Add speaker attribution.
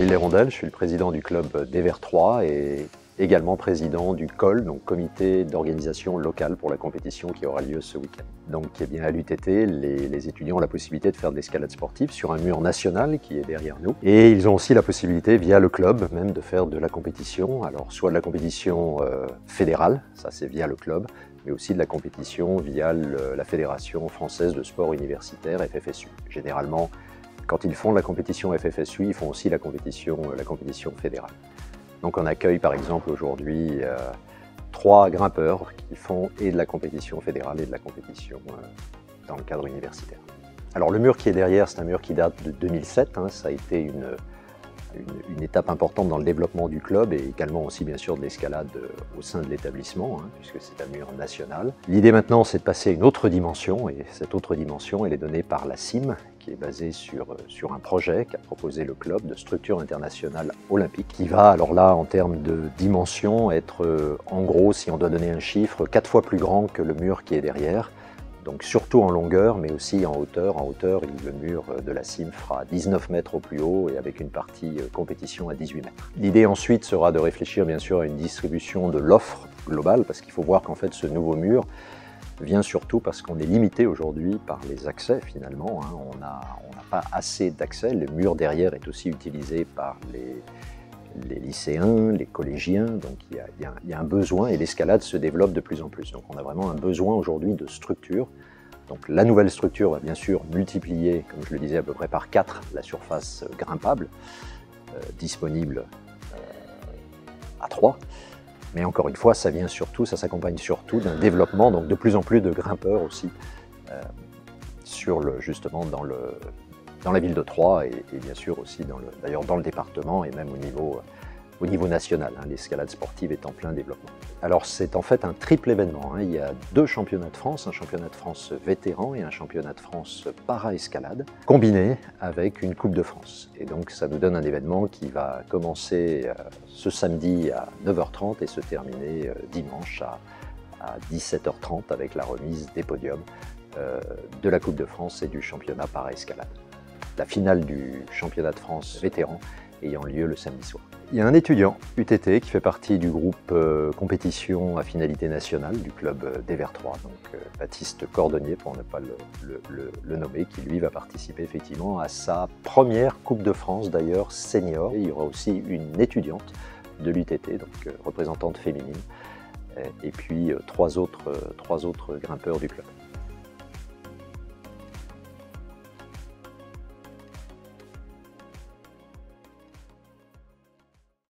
Speaker 1: Gilles Lérondel, je suis le président du club des Verts 3 et également président du COL, donc comité d'organisation locale pour la compétition qui aura lieu ce week-end. Donc eh bien, à l'UTT, les étudiants ont la possibilité de faire de l'escalade sportive sur un mur national qui est derrière nous. Et ils ont aussi la possibilité, via le club, même de faire de la compétition. Alors soit de la compétition fédérale, ça c'est via le club, mais aussi de la compétition via la Fédération française de sport universitaire, FFSU. Généralement, quand ils font de la compétition FFSU, ils font aussi la compétition fédérale. Donc on accueille par exemple aujourd'hui 3 grimpeurs qui font et de la compétition fédérale et de la compétition dans le cadre universitaire. Alors le mur qui est derrière, c'est un mur qui date de 2007, ça a été une étape importante dans le développement du club et également aussi bien sûr de l'escalade au sein de l'établissement, puisque c'est un mur national. L'idée maintenant c'est de passer à une autre dimension et cette autre dimension elle est donnée par la CIM qui est basée sur un projet qu'a proposé le club de structure internationale olympique qui va alors là en termes de dimension être en gros, si on doit donner un chiffre, 4 fois plus grand que le mur qui est derrière. Donc surtout en longueur, mais aussi en hauteur. En hauteur, le mur de la CIM fera 19 mètres au plus haut et avec une partie compétition à 18 mètres. L'idée ensuite sera de réfléchir bien sûr à une distribution de l'offre globale, parce qu'il faut voir qu'en fait ce nouveau mur vient surtout parce qu'on est limité aujourd'hui par les accès finalement. On n'a pas assez d'accès. Le mur derrière est aussi utilisé par les lycéens, les collégiens, donc il y a un besoin et l'escalade se développe de plus en plus. Donc on a vraiment un besoin aujourd'hui de structure. Donc la nouvelle structure va bien sûr multiplier, comme je le disais, à peu près par 4 la surface grimpable, disponible à 3. Mais encore une fois, ça s'accompagne surtout d'un développement, donc de plus en plus de grimpeurs aussi, justement dans la ville de Troyes et bien sûr aussi d'ailleurs dans le département et même au niveau national. L'escalade sportive est en plein développement. Alors c'est en fait un triple événement. Il y a 2 championnats de France, un championnat de France vétéran et un championnat de France para-escalade, combinés avec une Coupe de France. Et donc ça nous donne un événement qui va commencer ce samedi à 9h30 et se terminer dimanche à 17h30 avec la remise des podiums de la Coupe de France et du championnat para-escalade. La finale du championnat de France vétéran ayant lieu le samedi soir. Il y a un étudiant UTT qui fait partie du groupe compétition à finalité nationale du club des Verts 3, donc Baptiste Cordonnier pour ne pas le nommer, qui lui va participer effectivement à sa première Coupe de France d'ailleurs senior. Et il y aura aussi une étudiante de l'UTT, donc représentante féminine, et puis 3 autres grimpeurs du club.